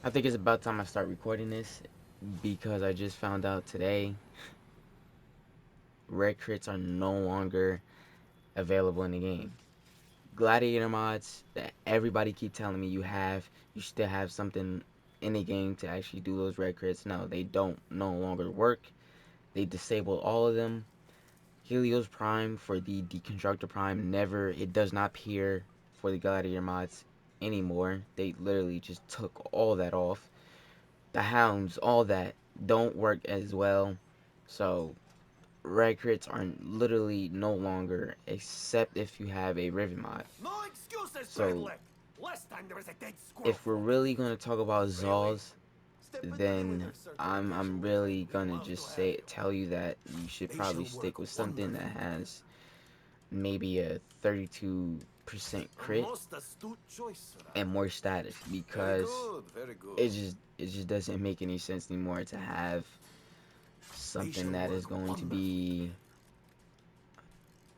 I think it's about time I start recording this because I just found out today red crits are no longer available in the game. Gladiator mods that everybody keep telling me you still have something in the game to actually do those red crits. No, they don't no longer work. They disabled all of them. Helios Prime for the Deconstructor Prime it does not appear for the Gladiator mods anymore. They literally just took all that off. The hounds, all that don't work as well. So red crits are literally no longer except if you have a Riven mod. No excuses, So Redlick! Last time there was a dead squirrel if we're floating. really gonna talk about Really? Zaws, Step into the then winner's I'm certification line. really We'd gonna love to just have say you. tell you that you should They probably shall stick work with something that wonderfully together. has maybe a 32% A crit most astute choice, sir. and more status Very because good, very good. it just doesn't make any sense anymore to have They something shall that work is going to wonderfully be together.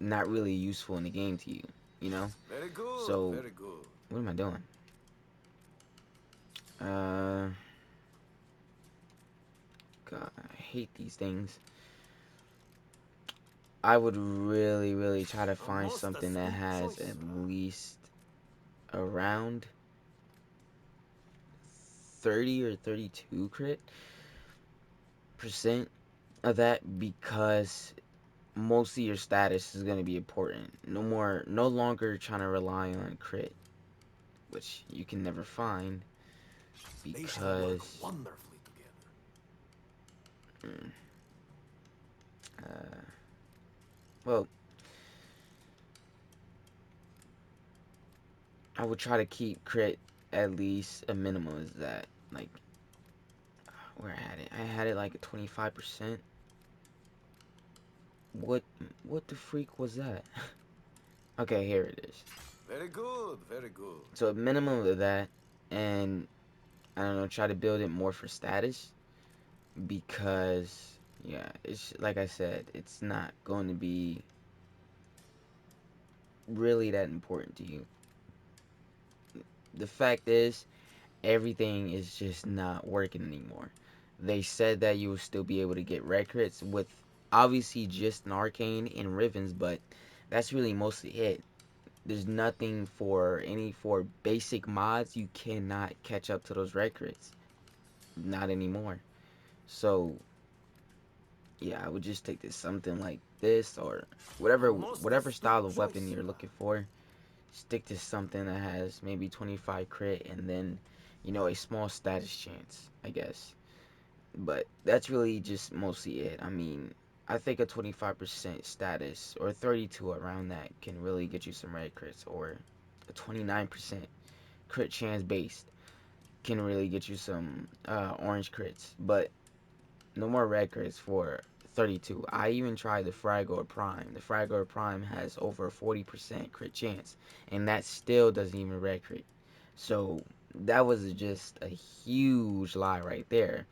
not really useful in the game to you, you know? Very good, So, very good. what am I doing? Uh, God, I hate these things. I would really, really try to A find most something that astute has choice, at sir. least around 30 or 32 crit percent of that because most of your status is going to be important. No longer trying to rely on crit, which you can never find They shall work because, wonderfully together. mm, uh, well, I would try to keep crit at least a minimum as that. Like, where I had it like a 25%. What, what the freak was that? Okay, here it is. Very good, very good. So a minimum of that, and I don't know, try to build it more for status because yeah, it's like I said, it's not going to be really that important to you. The fact is, everything is just not working anymore. They said that you will still be able to get red crits with obviously just an arcane and rivens, but that's really mostly it. There's nothing for basic mods. You cannot catch up to those red crits, not anymore. So yeah, I would just take this something like this or A whatever most whatever astute style of choice, weapon you're sir. looking for. Stick to something that has maybe 25 crit and then a small status chance, I guess. But that's really just mostly it. I mean, I think a 25% status or 32 around that can really get you some red crits, or a 29% crit chance based can really get you some orange crits. But no more red crits for 32. I even tried the Fragor Prime. The Fragor Prime has over a 40% crit chance, and that still doesn't even red crit. So that was just a huge lie right there.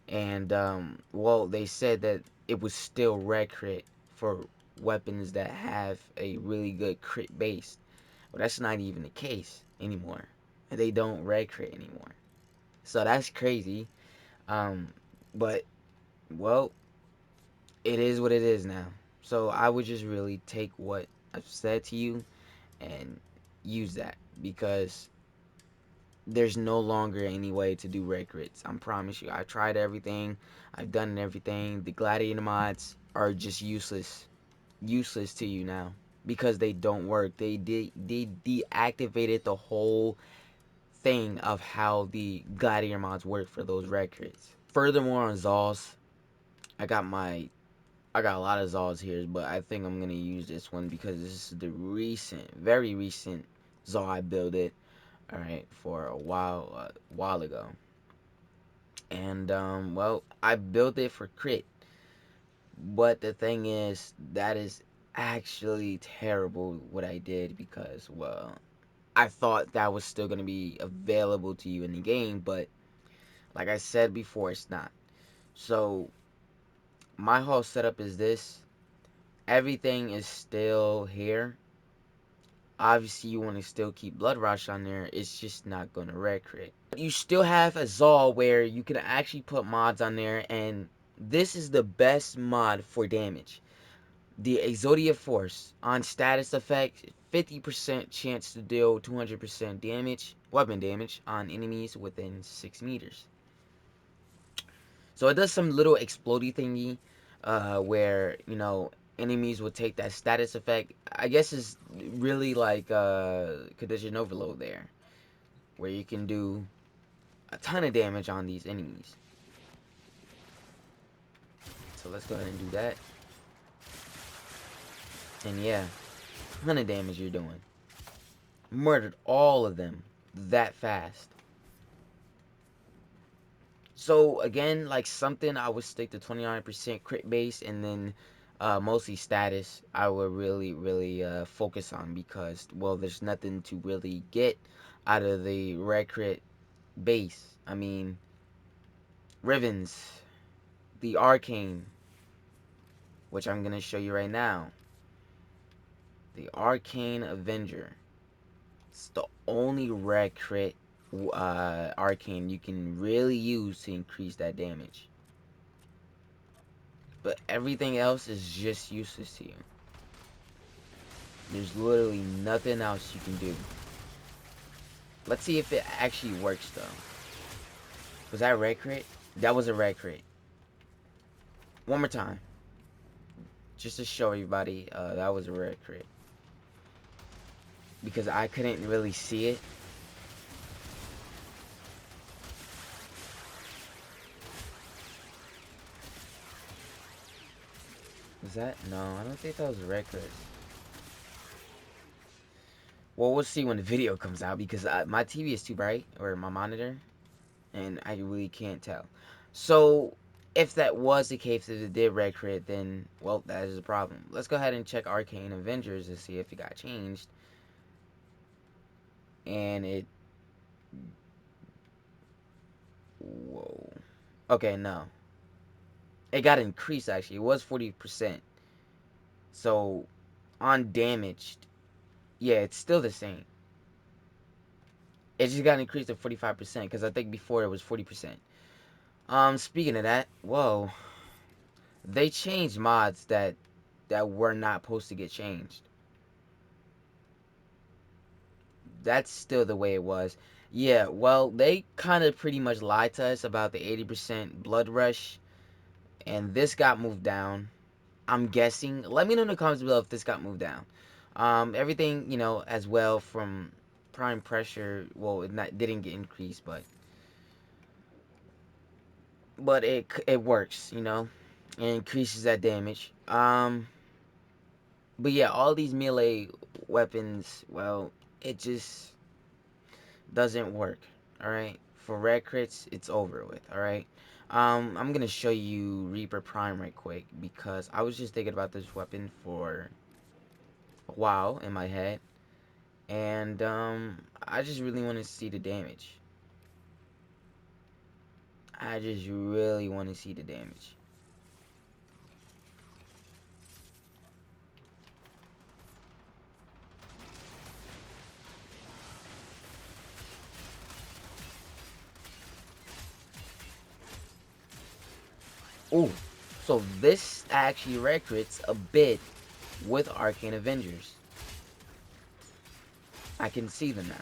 And well, they said that it was still red crit for weapons that have a really good crit base. Well, that's not even the case anymore. They don't red crit anymore. So that's crazy. Um, but well, it is what it is now. So I would just really take what I've said to you and use that because there's no longer any way to do red crits. I promise you. I tried everything. I've done everything. The gladiator mods are just useless to you now because they don't work. They deactivated the whole thing of how the gladiator mods work for those red crits. Furthermore, on Zals, I got my I got a lot of Zols here, but I think I'm gonna use this one because this is the very recent Zol I built it. All right, for a while ago, and well, I built it for crit, but the thing is, that is actually terrible what I did because well, I thought that was still gonna be available to you in the game, but like I said before, it's not. So my whole setup is this. Everything is still here. Obviously, you want to still keep Blood Rush on there. It's just not going to red crit. You still have a Zal where you can actually put mods on there, and this is the best mod for damage. The Exodia Force on status effect, 50% chance to deal 200% damage, weapon damage on enemies within 6 meters. So it does some little explodey thingy, where, you know, enemies will take that status effect. I guess it's really like condition overload there, where you can do a ton of damage on these enemies. So let's go ahead and do that. And yeah, ton of damage you're doing. Murdered all of them that fast. So again, like something I would stick to 29% crit base, and then mostly status I would really focus on, because, well, there's nothing to really get out of the red crit base. I mean, Rivens, the Arcane, which I'm gonna show you right now. The Arcane Avenger. It's the only red crit Arcane you can really use to increase that damage. But everything else is just useless to you. There's literally nothing else you can do. Let's see if it actually works, though. Was that a red crit? That was a red crit. One more time. Just to show everybody, that was a red crit. Because I couldn't really see it. Was that? No, I don't think that was a red crit. Well, we'll see when the video comes out, because my TV is too bright, or my monitor, and I really can't tell. So, if that was the case, if it did red crit, then, well, that is a problem. Let's go ahead and check Arcane Avengers to see if it got changed. And it... Whoa. Okay, no. It got increased, actually. It was 40%. So, on damaged, yeah, it's still the same. It just got increased to 45%, because I think before it was 40%. Speaking of that, whoa. They changed mods that were not supposed to get changed. That's still the way it was. Yeah, well, they kind of pretty much lied to us about the 80% blood rush, and this got moved down. I'm guessing. Let me know in the comments below if this got moved down. Everything, you know, as well from prime pressure. Well, didn't get increased, but it works, you know. It increases that damage. But yeah, all these melee weapons, well, it just doesn't work. All right, for red crits, it's over with. All right. I'm gonna show you Reaper Prime right quick, because I was just thinking about this weapon for a while in my head, and I just really want to see the damage. I just really want to see the damage. Ooh, so this actually red crits a bit with Arcane Avengers. I can see them now.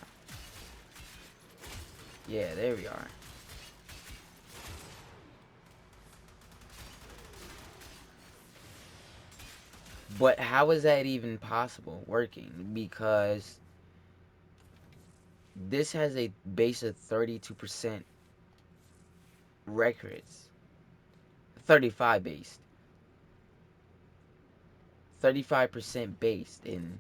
Yeah, there we are. But how is that even possible working? Because this has a base of 32% records. 35 based. 35% based in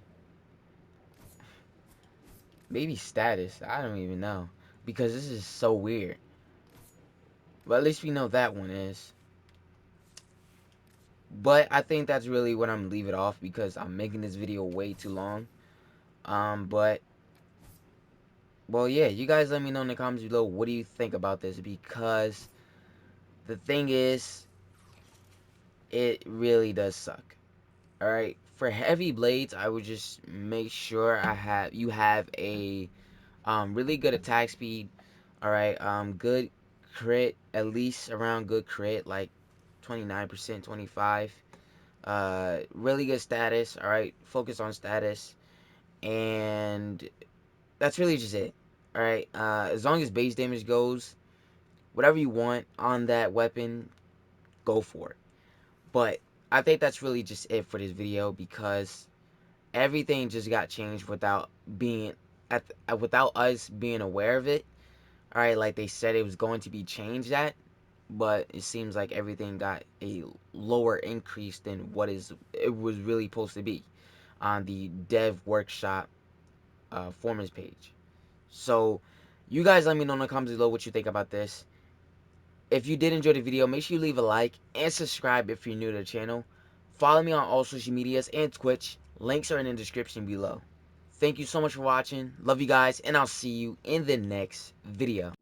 maybe status. I don't even know. Because this is so weird. But at least we know that one is. But I think that's really what I'm gonna leave it off, because I'm making this video way too long. But well, yeah, you guys let me know in the comments below, what do you think about this? Because the thing is, it really does suck. Alright, for heavy blades, I would just make sure you have a really good attack speed. All right, good crit, at least around good crit, like 29%, 25. Really good status. All right, focus on status, and that's really just it. All right, as long as base damage goes, whatever you want on that weapon, go for it. But I think that's really just it for this video because everything just got changed without being without us being aware of it. All right, like they said it was going to be changed at, but it seems like everything got a lower increase than what is it was really supposed to be on the dev workshop forums page. So you guys let me know in the comments below what you think about this. If you did enjoy the video, make sure you leave a like and subscribe if you're new to the channel. Follow me on all social medias and Twitch. Links are in the description below. Thank you so much for watching. Love you guys, and I'll see you in the next video.